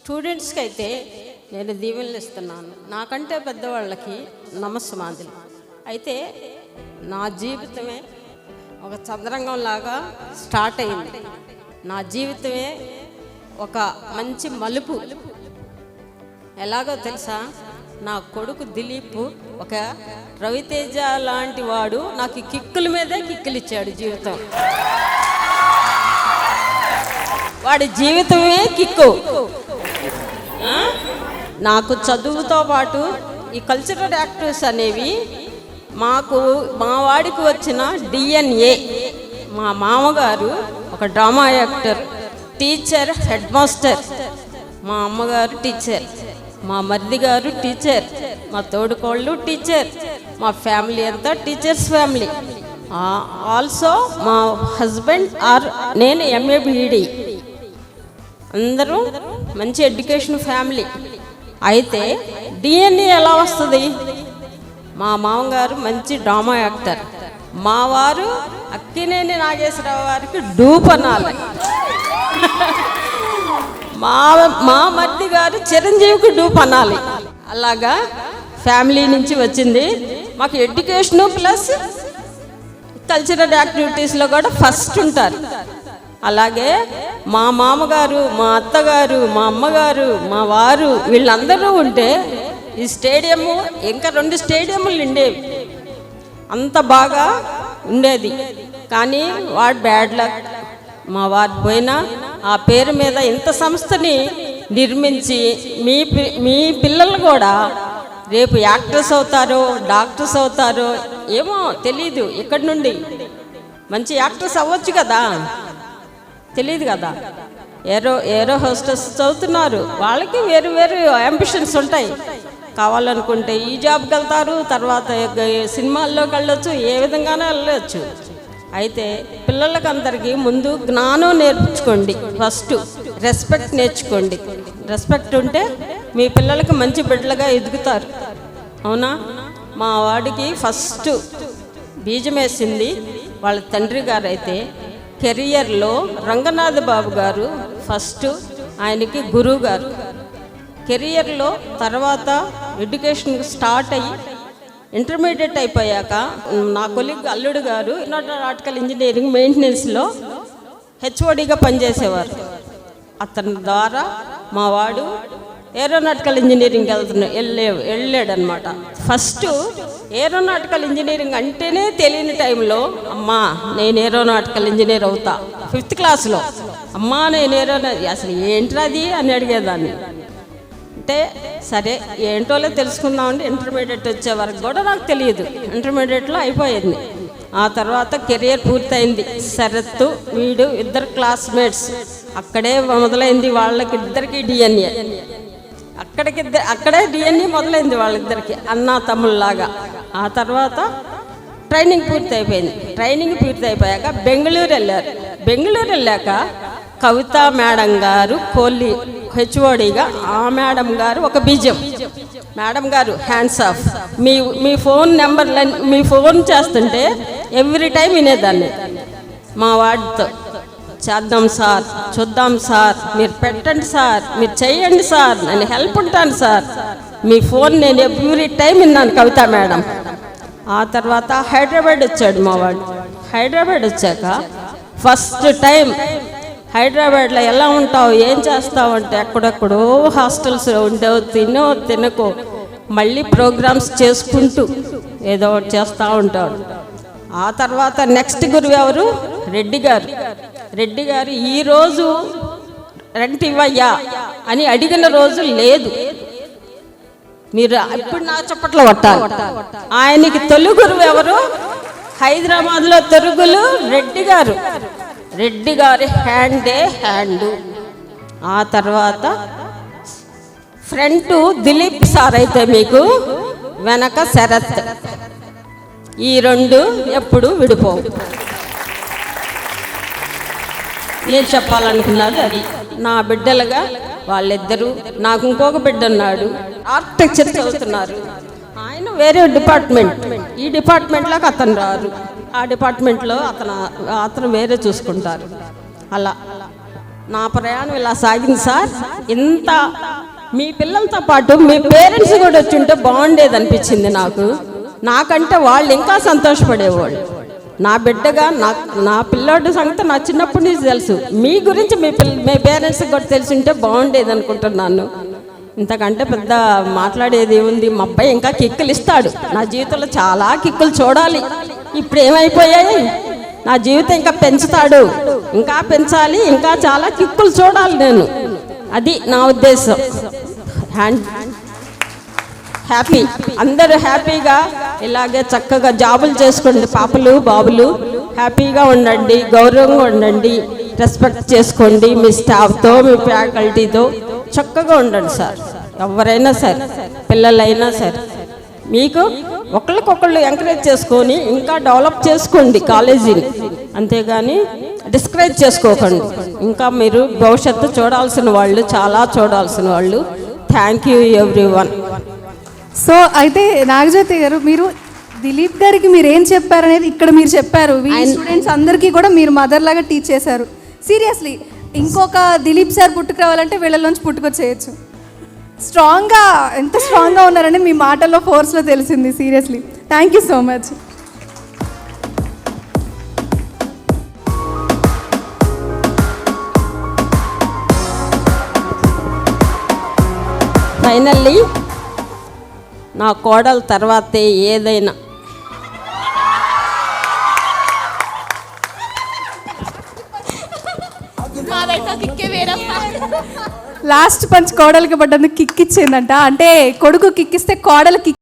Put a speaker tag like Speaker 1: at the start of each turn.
Speaker 1: స్టూడెంట్స్కి అయితే నేను దీవెనలు ఇస్తున్నాను, నాకంటే పెద్దవాళ్ళకి నమస్సమాంజలి. అయితే నా జీవితమే ఒక చంద్రంగం లాగా స్టార్ట్ అయింది. నా జీవితమే ఒక మంచి మలుపు. ఎలాగో తెలుసా, నా కొడుకు దిలీప్ ఒక రవితేజ లాంటి వాడు నాకు కిక్కుల మీదే కిక్కులు ఇచ్చాడు. జీవితం వాడి జీవితమే కిక్కు. నాకు చదువుతో పాటు ఈ కల్చరల్ యాక్టివిటీస్ అనేవి మా వాడికి వచ్చిన DNA. మా మామగారు ఒక drama actor, teacher, head master. మా అమ్మగారు టీచర్, మా మరిది గారు టీచర్, మా తోడుకోళ్ళు టీచర్, మా ఫ్యామిలీ అంతా టీచర్స్ ఫ్యామిలీ. ఆల్సో మా హస్బెండ్ నేను MA BEd. అందరూ మంచి ఎడ్యుకేషన్ ఫ్యామిలీ. అయితే DNA ఎలా వస్తుంది? మా మామగారు మంచి డ్రామా యాక్టర్, మా వారు అక్కినేని నాగేశ్వరరావు గారికి డూప్ అనాలి, మా మరిది గారు చిరంజీవికి డూప్ అనాలి. అలాగా ఫ్యామిలీ నుంచి వచ్చింది. మాకు ఎడ్యుకేషను ప్లస్ కల్చరల్ యాక్టివిటీస్లో కూడా ఫస్ట్ ఉంటారు. అలాగే మా మామగారు, మా అత్తగారు, మా అమ్మగారు, మా వారు వీళ్ళందరూ ఉంటే ఈ స్టేడియము ఇంకా 2 స్టేడియంలు ఉండేవి. అంత బాగా ఉండేది. కానీ వాడు బ్యాడ్ లక్. మా వారు పోయినా ఆ పేరు మీద ఇంత సంస్థని నిర్మించి మీ పిల్లలు కూడా రేపు యాక్టర్స్ అవుతారో, డాక్టర్స్ అవుతారో ఏమో తెలీదు. ఇక్కడి నుండి మంచి యాక్టర్స్ అవ్వచ్చు కదా, తెలియదు కదా. ఏరో హోస్టెస్ చదువుతున్నారు, వాళ్ళకి వేరు వేరు అంబిషన్స్ ఉంటాయి. కావాలనుకుంటే ఈ జాబ్కి వెళ్తారు, తర్వాత సినిమాల్లోకి వెళ్ళొచ్చు, ఏ విధంగానే వెళ్ళొచ్చు. అయితే పిల్లలకి అందరికీ ముందు జ్ఞానం నేర్పించుకోండి. ఫస్ట్ రెస్పెక్ట్ నేర్చుకోండి. రెస్పెక్ట్ ఉంటే మీ పిల్లలకి మంచి బిడ్డలుగా ఎదుగుతారు. అవునా? మా వాడికి ఫస్ట్ బీజం వేసింది వాళ్ళ తండ్రి గారు. అయితే కెరియర్లో రంగనాథ్ బాబు గారు ఫస్ట్, ఆయనకి గురువు గారు. కెరియర్లో తర్వాత ఎడ్యుకేషన్ స్టార్ట్ అయ్యి ఇంటర్మీడియట్ అయిపోయాక నా కొలీగ్ అల్లుడు గారు ఏరోనాటికల్ ఇంజనీరింగ్ మెయింటెనెన్స్లో HODగా పనిచేసేవారు. అతని ద్వారా మా వాడు ఏరోనాటికల్ ఇంజనీరింగ్ వెళ్ళాడనమాట. ఫస్ట్ ఏరోనాటికల్ ఇంజనీరింగ్ అంటేనే తెలియని టైంలో, అమ్మా నేను ఏరోనాటికల్ ఇంజనీర్ అవుతా 5th క్లాస్లో, అమ్మా నేను అసలు ఏంట్రది అని అడిగేదాన్ని. అంటే సరే ఏంటోలే తెలుసుకుందామంటే ఇంటర్మీడియట్ వచ్చే వరకు కూడా నాకు తెలియదు. ఇంటర్మీడియట్లో అయిపోయింది. ఆ తర్వాత కెరియర్ పూర్తయింది. శరత్ వీడు ఇద్దరు క్లాస్మేట్స్. అక్కడే మొదలైంది వాళ్ళకిద్దరికి DNA. అక్కడే DNA మొదలైంది వాళ్ళిద్దరికి, అన్నా తమ్ముళ్ళలాగా. ఆ తర్వాత ట్రైనింగ్ పూర్తయిపోయింది. ట్రైనింగ్ పూర్తయిపోయాక బెంగళూరు వెళ్ళారు. బెంగళూరు వెళ్ళాక కవిత మేడం గారు కోహ్లీ HODగా, ఆ మేడం గారు ఒక బీజం. మేడం గారు హ్యాండ్స్ ఆఫ్. మీ ఫోన్ నెంబర్లు మీ ఫోన్ చేస్తుంటే ఎవ్రీ టైం వినేదాన్ని. మా వాడితో చేద్దాం సార్, చూద్దాం సార్, మీరు పెట్టండి సార్, మీరు చెయ్యండి సార్, నేను హెల్ప్ ఉంటాను సార్, మీ ఫోన్ నేను ఎవ్రీ టైం విన్నాను కవిత మేడం. ఆ తర్వాత హైదరాబాద్ వచ్చాడు మా వాడు. హైదరాబాద్ వచ్చాక ఫస్ట్ టైం హైదరాబాద్లో ఎలా ఉంటావు, ఏం చేస్తావు అంటే ఎక్కడెక్కడో హాస్టల్స్ ఉండేవు, తినకో మళ్ళీ ప్రోగ్రామ్స్ చేసుకుంటూ ఏదో ఒకటి చేస్తూ ఉంటాడు. ఆ తర్వాత నెక్స్ట్ గురువు ఎవరు? రెడ్డి గారు. రెడ్డి గారు ఈరోజు రెంట్ ఇవ్వయ్యా అని అడిగిన రోజు లేదు. మీరు ఇప్పుడు నా చప్పట్లో కొట్టాలి. ఆయనకి తొలి గురువు ఎవరు? హైదరాబాద్లో తొరుగులు రెడ్డి గారు. రెడ్డి గారి హ్యాండే హ్యాండు. ఆ తర్వాత ఫ్రంట్ దిలీప్ సార్ అయితే మీకు వెనక శరత్. ఈ 2 ఎప్పుడు విడిపోవు. నేను చెప్పాలనుకున్నది అది. నా బిడ్డలుగా వాళ్ళిద్దరూ, నాకు ఇంకొక బిడ్డ ఉన్నాడు, ఆర్కిటెక్చర్ చదువుతున్నారు. ఆయన వేరే డిపార్ట్మెంట్, ఈ డిపార్ట్మెంట్లోకి అతను రారు, ఆ డిపార్ట్మెంట్లో అతను వేరే చూసుకుంటారు. అలా నా ప్రయాణం ఇలా సాగింది సార్. ఇంత మీ పిల్లలతో పాటు మీ పేరెంట్స్ కూడా వచ్చి ఉంటే బాగుండేది అనిపించింది నాకంటే వాళ్ళు ఇంకా సంతోషపడేవాళ్ళు. నా బిడ్డగా నా పిల్లోడి సంగతి నా చిన్నప్పటి నుంచి తెలుసు. మీ గురించి మీ పేరెంట్స్కి కూడా తెలిసి ఉంటే బాగుండేది అనుకుంటున్నాను. ఇంతకంటే పెద్ద మాట్లాడేది ఉంది. మా అబ్బాయి ఇంకా కిక్కులు ఇస్తాడు. నా జీవితంలో చాలా కిక్కులు చూడాలి. ఇప్పుడు ఏమైపోయాయి, నా జీవితం ఇంకా పెంచుతాడు, ఇంకా పెంచాలి, ఇంకా చాలా కిక్కులు చూడాలి నేను. అది నా ఉద్దేశం. హ్యాపీ, అందరూ హ్యాపీగా ఇలాగే చక్కగా జాబులు చేసుకోండి. పాపలు బాబులు హ్యాపీగా ఉండండి, గౌరవంగా ఉండండి, రెస్పెక్ట్ చేసుకోండి. మీ స్టాఫ్తో మీ ఫ్యాకల్టీతో చక్కగా ఉండండి సార్. ఎవరైనా సరే, పిల్లలైనా సరే, మీకు ఒకళ్ళకొకళ్ళు ఎంకరేజ్ చేసుకొని ఇంకా డెవలప్ చేసుకోండి కాలేజీని. అంతేగాని డిస్కరేజ్ చేసుకోకండి. ఇంకా మీరు భవిష్యత్తు చూడాల్సిన వాళ్ళు, చాలా చూడాల్సిన వాళ్ళు. Thank you everyone.
Speaker 2: సో అయితే నాగజ్యోతి గారు, మీరు దిలీప్ గారికి మీరు ఏం చెప్పారనేది ఇక్కడ మీరు చెప్పారు. స్టూడెంట్స్ అందరికీ కూడా మీరు మదర్ లాగా టీచ్ చేశారు. సీరియస్లీ ఇంకొక దిలీప్ సార్ పుట్టుకురావాలంటే వీళ్ళలోంచి పుట్టుకొచ్చేయచ్చు. స్ట్రాంగ్గా, ఎంత స్ట్రాంగ్గా ఉన్నారని మీ మాటల్లో, ఫోర్స్లో తెలిసింది. Seriously thank you so much.
Speaker 1: Finally నా కోడల తర్వాతే ఏదైనా.
Speaker 2: లాస్ట్ పంచ్ కోడలికి పడ్డందుకు కిక్ ఇచ్చిందంట. అంటే కొడుకు కిక్ ఇస్తే కోడలు కిక్